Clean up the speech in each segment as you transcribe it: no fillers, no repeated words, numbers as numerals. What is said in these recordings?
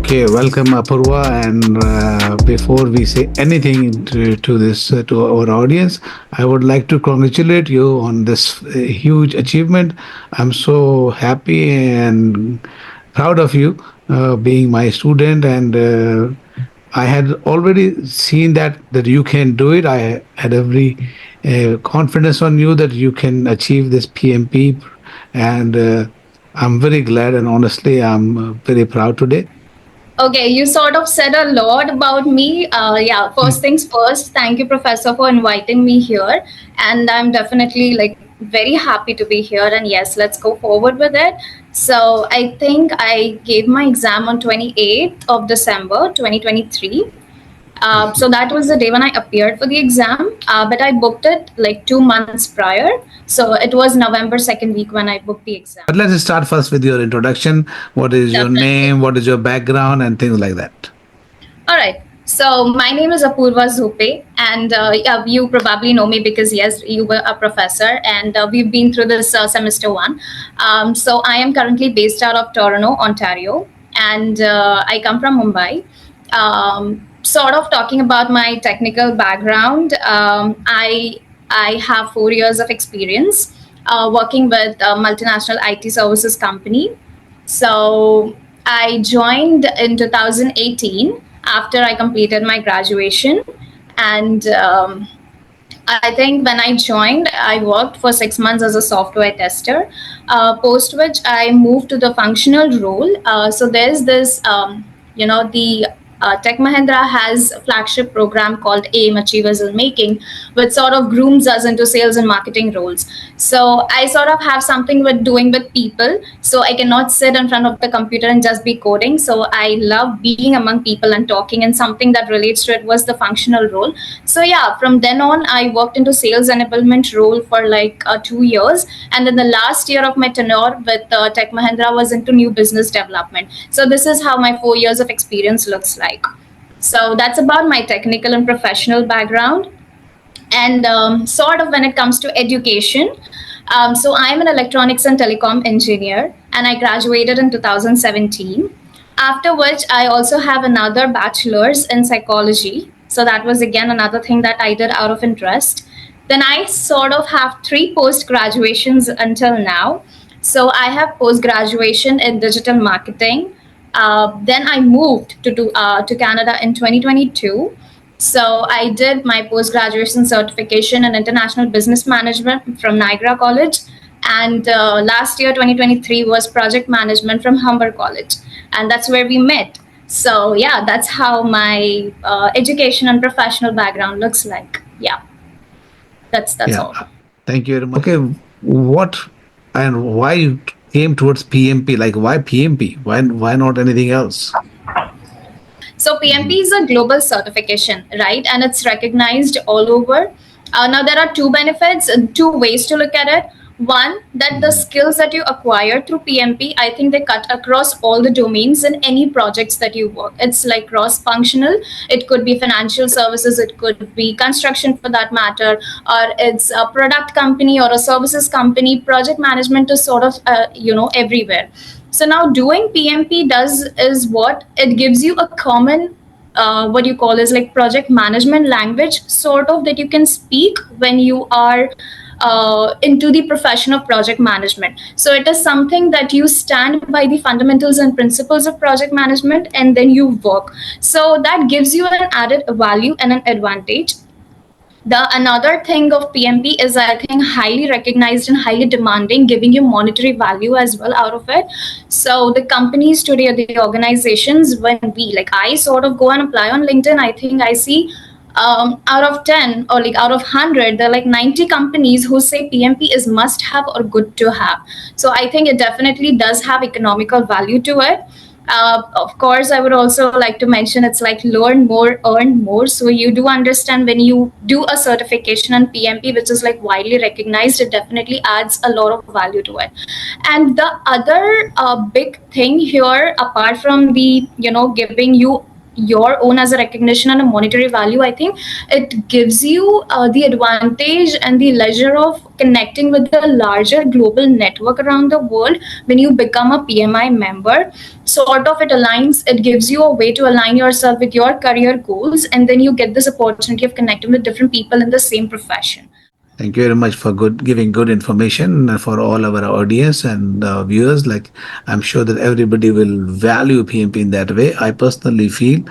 Okay, welcome Apurva. And before we say anything to this to our audience, I would like to congratulate you on this huge achievement. I'm so happy and proud of you being my student, and I had already seen that you can do it. I had every confidence on you that you can achieve this PMP, and I'm very glad, and honestly, I'm very proud today. Okay, you sort of said a lot about me. Yeah, first things first, thank you, Professor, for inviting me here. And I'm definitely like very happy to be here. And yes, let's go forward with it. So I think I gave my exam on 28th of December 2023. So that was the day when I appeared for the exam, but I booked it like 2 months prior. So it was November 2nd week when I booked the exam. But let's start first with your introduction. What is your Definitely. name? What is your background, and things like that. All right. So my name is Apurva Zupe, and yeah, you probably know me because yes, you were a professor, and we've been through this semester one. So I am currently based out of Toronto, Ontario, and I come from Mumbai. Sort of talking about my technical background, I have 4 years of experience working with a multinational IT services company. So I joined in 2018 after I completed my graduation. And I think when I joined, I worked for 6 months as a software tester, post which I moved to the functional role. So there's this, the Tech Mahindra has a flagship program called AIM Achievers in Making, which sort of grooms us into sales and marketing roles. So I sort of have something with doing with people. So I cannot sit in front of the computer and just be coding. So I love being among people and talking, and something that relates to it was the functional role. So yeah, from then on, I worked into sales enablement role for like 2 years, and then the last year of my tenure with Tech Mahindra was into new business development. So this is how my 4 years of experience looks like. So that's about my technical and professional background. And sort of when it comes to education, so I'm an electronics and telecom engineer, and I graduated in 2017. After which, I also have another bachelor's in psychology. So that was again another thing that I did out of interest. Then I sort of have three post graduations until now. So I have post graduation in digital marketing. Then I moved to Canada in 2022. So I did my post graduation certification in international business management from Niagara College, and last year 2023 was project management from Humber College, and that's where we met. So yeah, that's how my education and professional background looks like. Yeah, that's Yeah, all. thank you very much. Okay, what and why you came towards PMP? Like why PMP? Why not anything else? So Mhm. PMP is a global certification, right? And it's recognized all over. Now there are two benefits, two ways to look at it. One, that the Mhm. skills that you acquire through PMP, I think they cut across all the domains in any projects that you work. It's like cross-functional. It could be financial services, it could be construction for that matter, or it's a product company or a services company. Project management is sort of, everywhere. So now doing PMP does is what it gives you a common what you call is like project management language sort of that you can speak when you are into the profession of project management. So it is something that you stand by the fundamentals and principles of project management and then you work. So that gives you an added value and an advantage. The another thing of PMP is I think highly recognized and highly demanding, giving you monetary value as well out of it. So the companies today, the organizations, when we like I sort of go and apply on LinkedIn, I think I see out of 10 or like out of 100, there are like 90 companies who say PMP is must have or good to have. So I think it definitely does have economical value to it. Of course, I would also like to mention it's like learn more, earn more. So you do understand when you do a certification on PMP, which is like widely recognized, it definitely adds a lot of value to it. And the other big thing here, apart from the giving you your own as a recognition and a monetary value, I think it gives you the advantage and the leisure of connecting with the larger global network around the world when you become a PMI member. Sort of it aligns, it gives you a way to align yourself with your career goals, and then you get this opportunity of connecting with different people in the same profession. Thank you very much for giving good information for all our audience and viewers. Like, I'm sure that everybody will value PMP in that way. I personally feel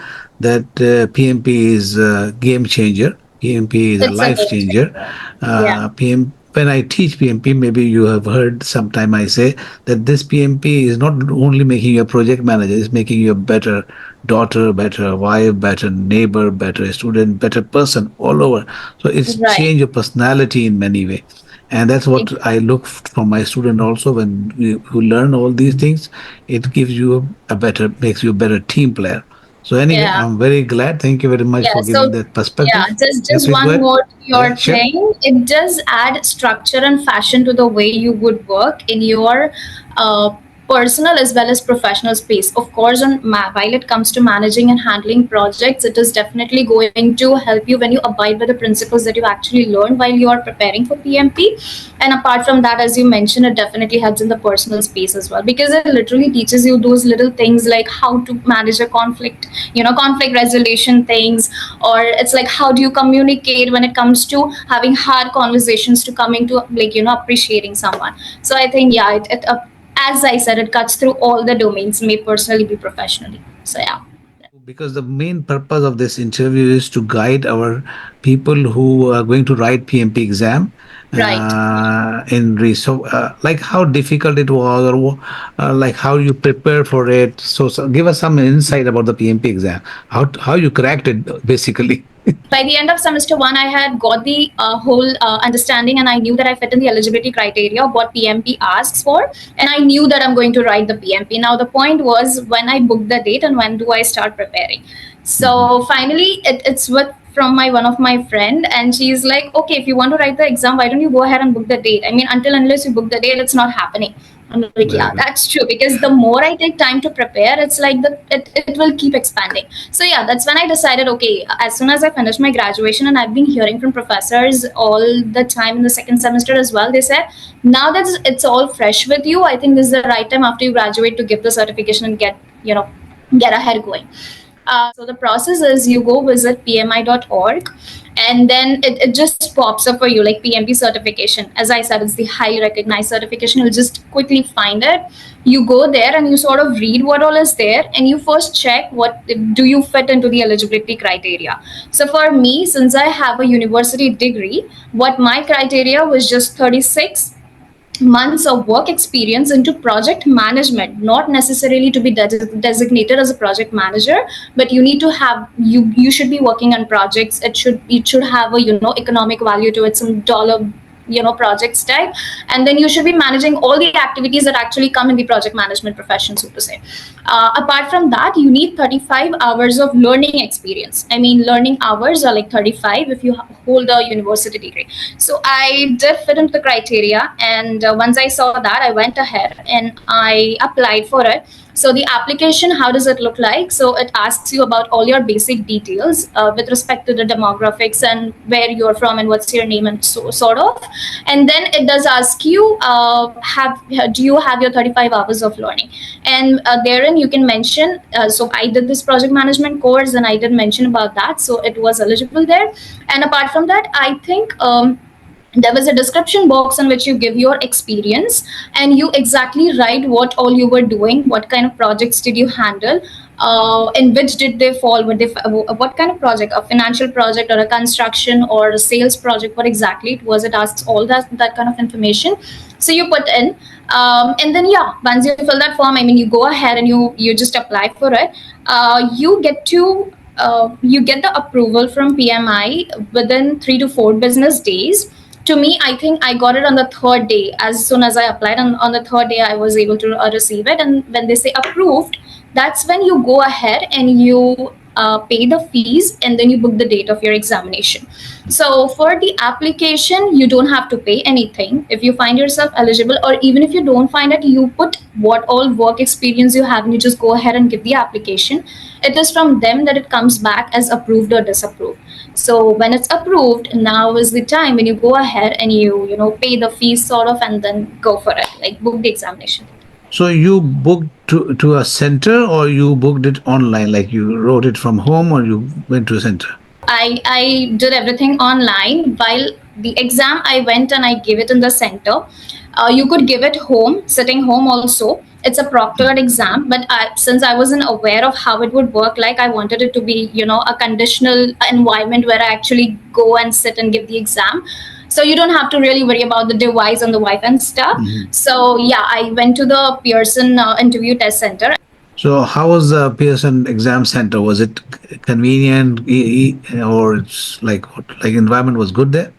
that PMP is a game changer. PMP is a It's a life game changer. changer. Yeah. PM When I teach PMP, maybe you have heard sometime I say that this PMP is not only making you a project manager, it's making you a better daughter, better wife, better neighbor, better student, better person all over. So it's Right. change your personality in many way. And that's what I Exactly. look from my student also. When you learn all these things, it gives you a better, makes you a better team player. So anyway, Yeah. I'm very glad. Thank you very much Yeah, for so giving that yeah, perspective. Yeah, just please go one ahead. more to Yeah, your sure. thing. It does add structure and fashion to the way you would work in your uh, personal as well as professional space. Of course, while it comes to managing and handling projects, it is definitely going to help you when you abide by the principles that you actually learned while you are preparing for PMP. And apart from that, as you mentioned, it definitely helps in the personal space as well, because it literally teaches you those little things like how to manage a conflict, conflict resolution things, or it's like how do you communicate when it comes to having hard conversations to coming to like appreciating someone. So I think yeah, as I said, it cuts through all the domains, may personally be professionally. So yeah. Because the main purpose of this interview is to guide our people who are going to write PMP exam Right. like how difficult it was, or like how you prepare for it. So give us some insight about the PMP exam, how you cracked it basically. By the end of semester one, I had got the whole understanding, and I knew that I fit in the eligibility criteria of what PMP asks for, and I knew that I'm going to write the PMP. Now the point was when I booked the date and when do I start preparing. Mhm. So finally, it's with from my one of my friend, and she's like, okay, if you want to write the exam, why don't you go ahead and book the date? I mean, until unless you book the date, it's not happening. I'm like, yeah, Very good. that's true. Because the more I take time to prepare, it's like it will keep expanding. So yeah, that's when I decided, okay, as soon as I finished my graduation, and I've been hearing from professors all the time in the second semester as well, they said, now that it's all fresh with you, I think this is the right time after you graduate to give the certification and get ahead going. So the process is you go visit pmi.org, and then it just pops up for you like PMP certification. As I said, it's the highly recognized certification. You'll just quickly find it. You go there and you sort of read what all is there, and you first check what do you fit into the eligibility criteria. So for me, since I have a university degree, what my criteria was just 36 months of work experience into project management, not necessarily to be designated as a project manager, but you need to have you should be working on projects. It should have a economic value to it, some dollar projects type, and then you should be managing all the activities that actually come in the project management profession, so to say. Apart from that, you need 35 hours of learning experience. I mean, learning hours are like 35 if you hold a university degree. So I did fit into the criteria, and once I saw that, I went ahead and I applied for it. So the application, how does it look like? So it asks you about all your basic details with respect to the demographics and where you're from and what's your name and so sort of. And then it does ask you, have do you have your 35 hours of learning? And therein you can mention. So I did this project management course, and I did mention about that, so it was eligible there. And apart from that, I think. There was a description box in which you give your experience, and you exactly write what all you were doing, what kind of projects did you handle, in which did they fall, what kind of project, a financial project or a construction or a sales project, what exactly it was. It asks all that kind of information. So you put in, and then yeah, once you fill that form, I mean, you go ahead and you just apply for it. You get the approval from PMI within 3 to 4 business days. To me, I think I got it on the third day. As soon as I applied, on the third day, I was able to receive it. And when they say approved, that's when you go ahead and you pay the fees, and then you book the date of your examination. So for the application, you don't have to pay anything. If you find yourself eligible, or even if you don't find it, you put what all work experience you have and you just go ahead and give the application. It is from them that it comes back as approved or disapproved. So when it's approved, now is the time when you go ahead and you pay the fees sort of, and then go for it, like book the examination. So you booked to a center, or you booked it online, like you wrote it from home, or you went to a center? I did everything online. While the exam, I went and I gave it in the center. You could give it home, sitting home also. It's a proctored exam, but since I wasn't aware of how it would work, like I wanted it to be, a conditional environment where I actually go and sit and give the exam. So you don't have to really worry about the device and the Wi-Fi and stuff. So yeah, I went to the Pearson interview test center. So how was the Pearson exam center? Was it convenient, or it's like environment was good there?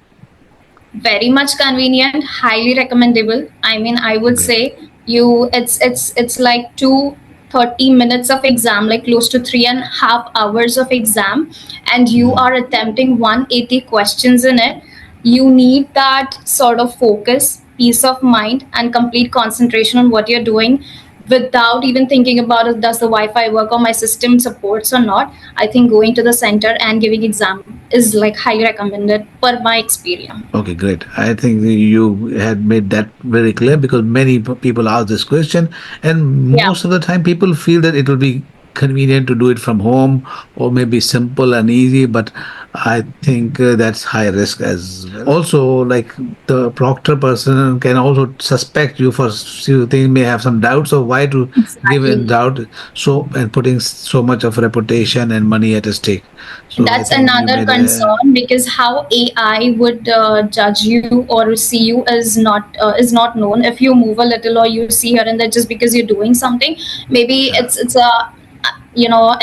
Very much convenient, highly recommendable. I mean, I would Okay. say it's like 2 30 minutes of exam, like close to 3.5 hours of exam, and you are attempting 180 questions in it. You need that sort of focus, peace of mind, and complete concentration on what you're doing without even thinking about it, does the Wi-Fi work or my system supports or not. I think going to the center and giving exam is like highly recommended per my experience. Okay, great. I think you had made that very clear, because many people ask this question, and Yeah. most of the time people feel that it will be convenient to do it from home, or maybe simple and easy, but I think that's high risk as well. Also, like, the proctor person can also suspect you for few things, may have some doubts of why to give in Exactly. doubt, so, and putting so much of reputation and money at stake. So I That's think you another made a. concern, because how AI would judge you or see you is not known. If you move a little or you see here and there just because you're doing something, maybe Yeah. it's a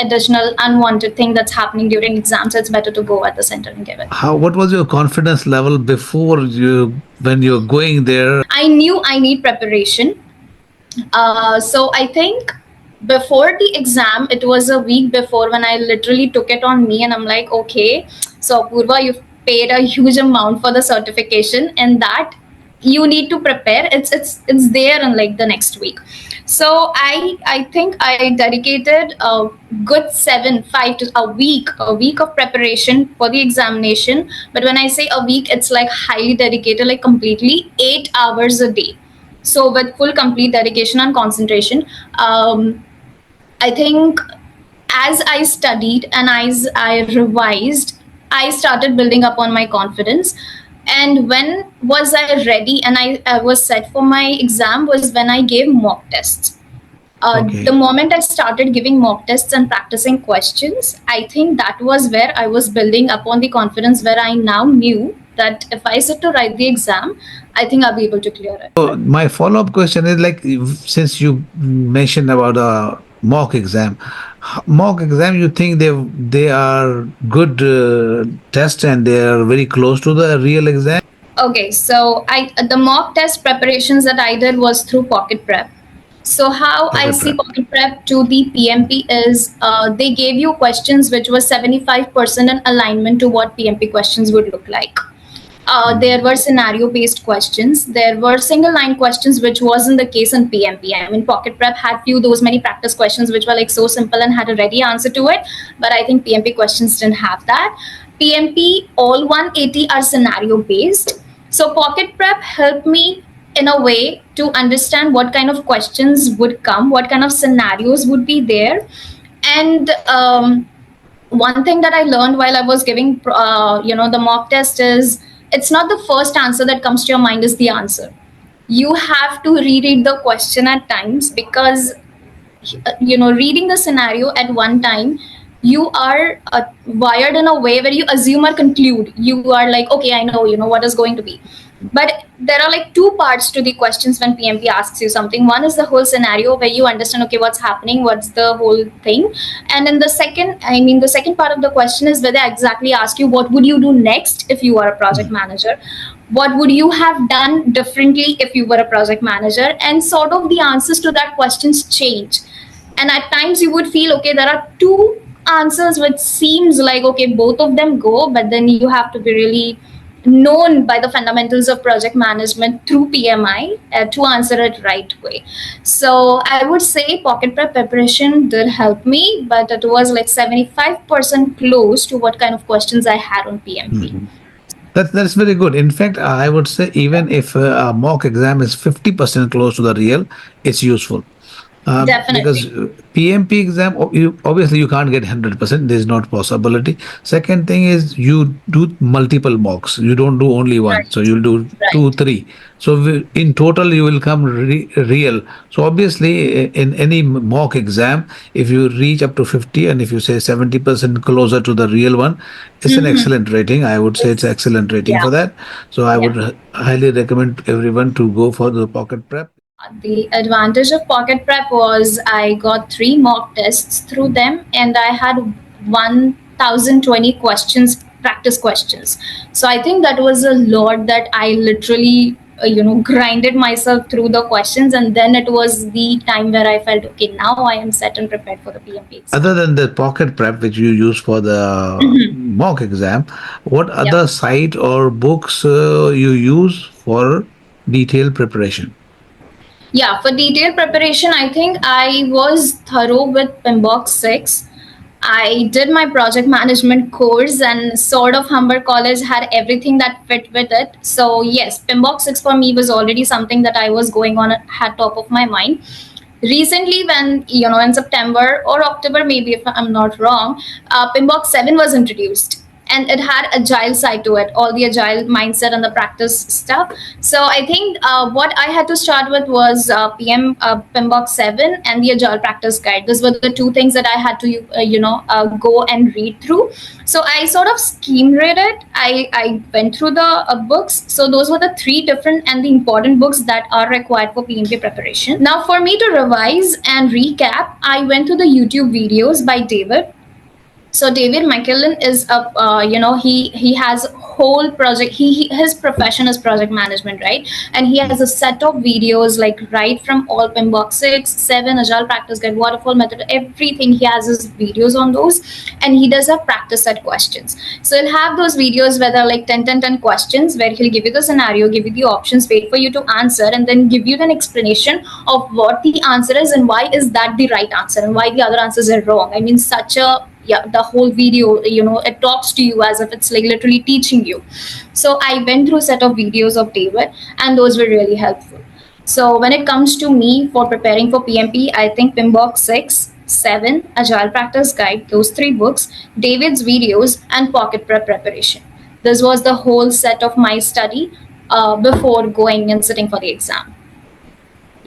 additional unwanted thing that's happening during exams. So it's better to go at the center and give it. How, what was your confidence level before you, when you're going there? I knew I need preparation. So I think before the exam, it was a week before when I literally took it on me, and I'm like, okay, so Purva, you've paid a huge amount for the certification, and that you need to prepare. It's there in like the next week. So I think I dedicated a good 7 5 to a week of preparation for the examination. But when I say a week, it's like highly dedicated, like completely 8 hours a day, so with full complete dedication and concentration. I think as I studied and as I revised, I started building up on my confidence. And when was I ready and I was set for my exam was when I gave mock tests. The Okay. moment I started giving mock tests and practicing questions, I think that was where I was building upon the confidence, where I now knew that if I sit to write the exam, I think I'll be able to clear it. So my follow-up question is, like, since you mentioned about a mock exam, mock exam, you think they are good test, and they are very close to the real exam? Okay, so I the mock test preparations that I did was through Pocket Prep. So how I Pocket see prep. Pocket Prep to the PMP is they gave you questions which was 75% in alignment to what PMP questions would look like. There were scenario based questions. There were single line questions, which wasn't the case in PMP. I mean, Pocket Prep had few those many practice questions which were like so simple and had a ready answer to it. But I think PMP questions didn't have that. PMP all 180 are scenario based. So Pocket Prep helped me in a way to understand what kind of questions would come, what kind of scenarios would be there, and one thing that I learned while I was giving, the mock test is it's not the first answer that comes to your mind is the answer. You have to reread the question at times, because reading the scenario at one time, you are wired in a way where you assume or conclude. You are like, okay, I know, what is going to be. But there are like two parts to the questions when PMP asks you something. One is the whole scenario where you understand, okay, what's happening, what's the whole thing. And then the second part of the question is where they exactly ask you, what would you do next if you are a project manager? What would you have done differently if you were a project manager? And sort of the answers to that questions change. And at times you would feel, okay, there are two answers which seems like okay, both of them go, but then you have to be really known by the fundamentals of project management through PMI to answer it right way. So I would say pocket prep preparation did help me, but it was like 75% close to what kind of questions I had on PMP. Mhm. That's very good. In fact, I would say even if a mock exam is 50% close to the real, it's useful. Because Definitely. PMP exam, obviously you can't get 100%. There's not possibility. Second thing is you do multiple mocks. You don't do only one. So Right. you'll do two, Right. three. So in total you will come real. So obviously in any mock exam, if you reach up to 50 and if you say 70% closer to the real one, it's an Mm-hmm. excellent rating. I would say it's It's excellent rating yeah. for that. So I would Yeah. highly recommend everyone to go for the pocket prep. The advantage of Pocket Prep was I got three mock tests through them, and I had 1,020 questions, practice questions. So I think that was a lot that I literally, grinded myself through the questions, and then it was the time where I felt okay, now I am set and prepared for the PMP Other exam. than the pocket prep which you use for the mock exam, what Yep. other site or books you use for detailed preparation? Yeah, for detailed preparation, I think I was thorough with PMBOK 6. I did my project management course, and sort of Humber College had everything that fit with it. So yes, PMBOK 6 for me was already something that I was going on at top of my mind. Recently, when in September or October, maybe if I'm not wrong, PMBOK 7 was introduced, and it had agile side to it, all the agile mindset and the practice stuff. So I think what I had to start with was PMBOK 7 and the agile practice guide. These were the two things that I had to go and read through. So I sort of scheme read it. I went through the books. So those were the three different and the important books that are required for PMP preparation. Now, for me to revise and recap, I went to the YouTube videos by David. So David McKillen is a he has whole project. His profession is project management, right? And he has a set of videos like right from all Pinbox 6, 7, Agile Practice Guide, Waterfall Method, everything. He has his videos on those, and he does have practice set questions. So he'll have those videos where they're like 10, 10, 10 questions, where he'll give you the scenario, give you the options, wait for you to answer, and then give you an explanation of what the answer is and why is that the right answer and why the other answers are wrong. I mean, such a yeah, the whole video, it talks to you as if it's like literally teaching you. So I went through a set of videos of David, and those were really helpful. So when it comes to me for preparing for PMP, I think Pinbox 6, 7, Agile Practice Guide, those three books, David's videos, and Pocket Prep preparation. This was the whole set of my study before going and sitting for the exam.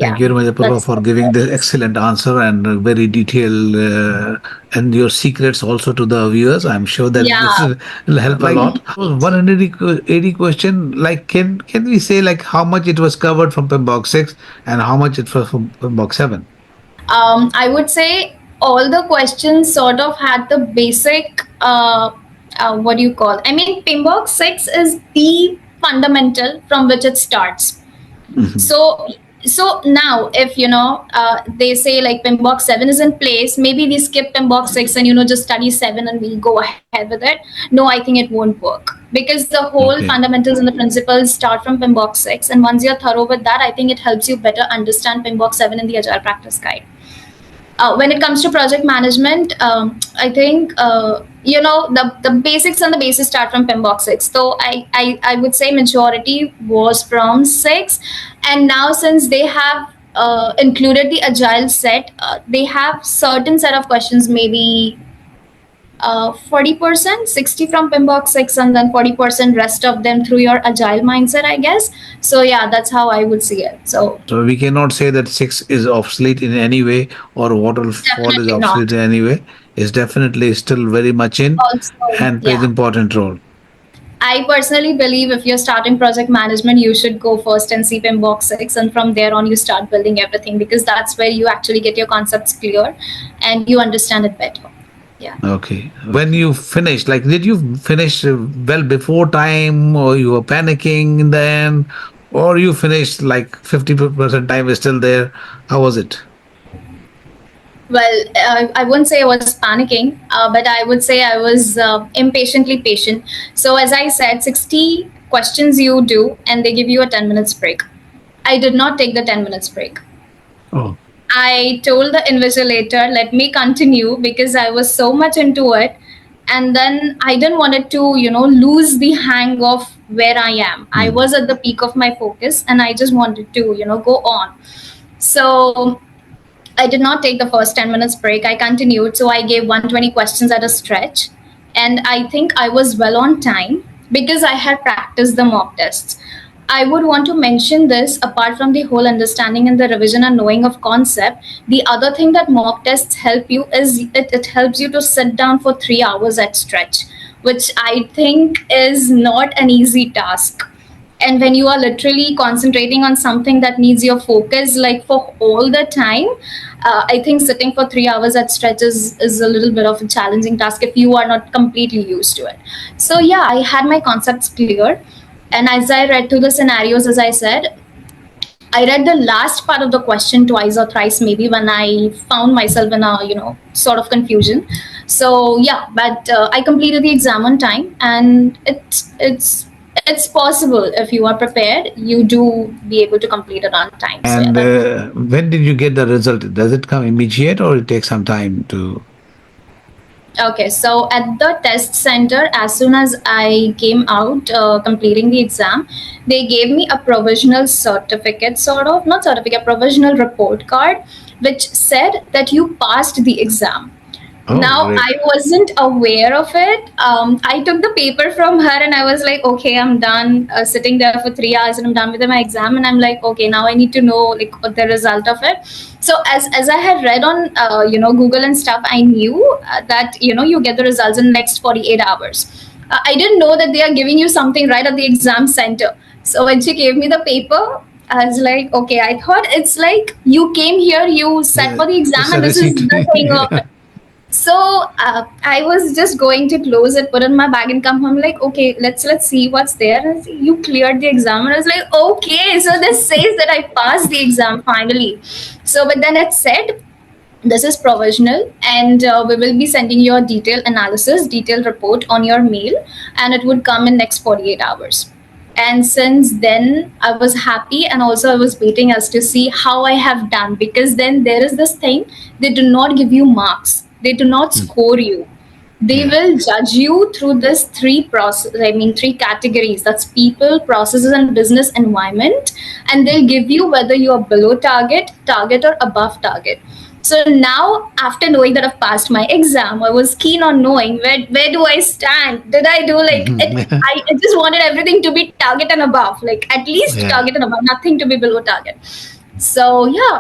Thank Yeah, you very much, Apurva, that's for giving this excellent answer and very detailed and your secrets also to the viewers. I'm sure that this yeah. will help a lot. 180 question, like can we say like how much it was covered from Pembok 6 and how much it was from Pembok 7? I would say all the questions sort of had the basic, what do you call? I mean, Pinbox 6 is the fundamental from which it starts. Mhm. So, so now if they say like Pinbox 7 is in place, maybe we skip Pinbox 6 and just study 7 and we go ahead with it. No, I think it won't work because the whole Okay. fundamentals and the principles start from Pinbox 6, and once you're thorough with that, I think it helps you better understand Pinbox 7 in the Agile Practice Guide. When it comes to project management, I think the basics and the basics start from Pembox 6. So I would say majority was from 6, and now since they have included the agile set, they have certain set of questions, maybe 40%, 60 from Pembox 6, and then 40% rest of them through your agile mindset, I guess. So yeah, that's how I would see it. So So we cannot say that 6 is obsolete in any way or waterfall is definitely obsolete not. in any way. It's definitely still very much in Also, and plays yeah. important role. I personally believe if you're starting project management, you should go first and see Pinbox 6, and from there on, you start building everything because that's where you actually get your concepts clear and you understand it better. Yeah. Okay. When you finished, like, did you finish well before time, or you were panicking in the end, or you finished like 50% time is still there? How was it? Well, I wouldn't say I was panicking, but I would say I was impatiently patient. So, as I said, 60 questions you do, and they give you a 10 minutes break. I did not take the 10 minutes break. Oh. I told the invigilator, let me continue because I was so much into it. And then I didn't want it to, lose the hang of where I am. I Hmm. was at the peak of my focus and I just wanted to, go on. So I did not take the first 10 minutes break. I continued. So I gave 120 questions at a stretch. And I think I was well on time because I had practiced the mock tests. I would want to mention this apart from the whole understanding and the revision and knowing of concept. The other thing that mock tests help you is it helps you to sit down for 3 hours at stretch, which I think is not an easy task. And when you are literally concentrating on something that needs your focus like for all the time, I think sitting for 3 hours at stretch is a little bit of a challenging task if you are not completely used to it. So yeah, I had my concepts clear, and as I read through the scenarios, as I said, I read the last part of the question twice or thrice, maybe, when I found myself in a sort of confusion. So yeah, but I completed the exam on time, and it's possible if you are prepared, you do be able to complete it on time. So yeah, And that. when did you get the result? Does it come immediate or it takes some time to? Okay, so at the test center, as soon as I came out completing the exam, they gave me a provisional certificate, sort of, not certificate, provisional report card, which said that you passed the exam. Oh, Now, great. I wasn't aware of it. I took the paper from her and I was like, okay, I'm done sitting there for 3 hours and I'm done with my exam. And I'm like, okay, now I need to know like what the result of it. So as I had read on Google and stuff, I knew that you get the results in the next 48 hours. I didn't know that they are giving you something right at the exam center. So when she gave me the paper, I was like, okay, I thought it's like you came here, you sat for the exam, It's a and this is receipt. the thing of it. So I was just going to close it, put it in my bag, and come home. Like, okay, let's see what's there. And you cleared the exam, and I was like, okay, so this says that I passed the exam finally. So, but then it said this is provisional, and we will be sending you a detailed analysis, detailed report on your mail, and it would come in next 48 hours. And since then I was happy, and also I was waiting as to see how I have done, because then there is this thing, they do not give you marks, they do not Hmm. score you, they Yeah. will judge you through this three categories, that's people, processes, and business environment. And they'll give you whether you are below target or above target. So now, after knowing that I've passed my exam, I was keen on knowing where do I stand. Did I do like it? Mhm. I just wanted everything to be target and above, like at least Yeah. target and above, nothing to be below target. So yeah,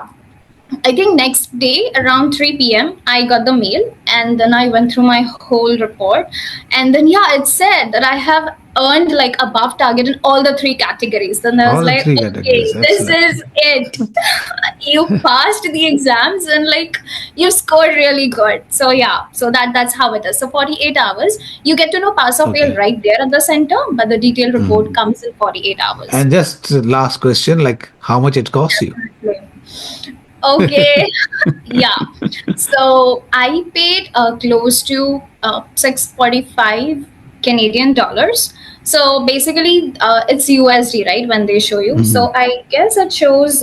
I think next day around 3 p.m. I got the mail, and then I went through my whole report, and then yeah, it said that I have earned like above target in all the three categories. Then I was All the like, three categories. okay, this Excellent. is it. You passed the exams and like you scored really good. So yeah, so that's how it is. So 48 hours, you get to know pass or fail Okay. right there at the center, but the detailed report Mhm. comes in 48 hours. And just last question, like how much it costs you? Okay. Yeah. So I paid close to 645 Canadian dollars. So basically, it's USD, right? When they show you. Mhm. So I guess it shows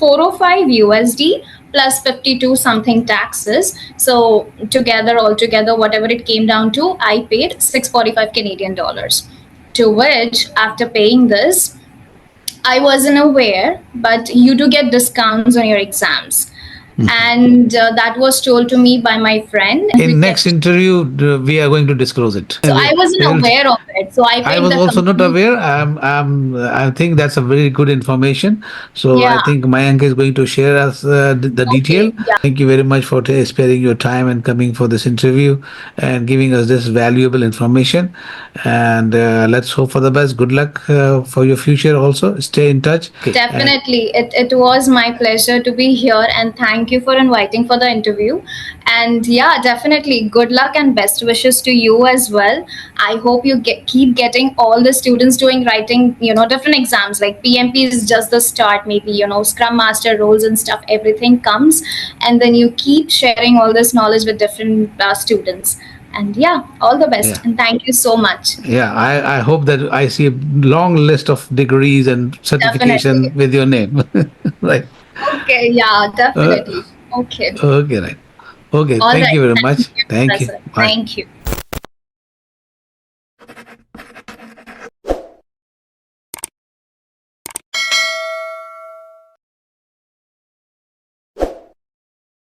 405 USD plus 52 something taxes. So together, altogether, whatever it came down to, I paid 645 Canadian dollars. To which, after paying this, I wasn't aware, but you do get discounts on your exams. Mhm. And that was told to me by my friend, and we In get. next interview, we are going to disclose it. So I wasn't We'll aware of it. So I I paid was the also not complete. aware. I think that's a very good information. So I Yeah. think Mayank is going to share us the detail. Okay. Yeah. Thank you very much for sparing your time and coming for this interview and giving us this valuable information. And let's hope for the best. Good luck for your future also. Stay in touch. Okay. And Definitely. It was my pleasure to be here, and thank Thank you for inviting for the interview. And yeah, definitely good luck and best wishes to you as well. I hope you keep getting all the students doing writing, different exams. Like PMP is just the start, maybe, Scrum Master roles and stuff, everything comes. And then you keep sharing all this knowledge with different students. And yeah, all the best. Yeah. And thank you so much. Yeah, I hope that I see a long list of degrees and certification Definitely. with your name. Right. Okay, yeah, Uh, definitely. Okay. okay, right. Okay, All thank right. you very Thank much. you, Thank you. Professor. Bye. Thank you.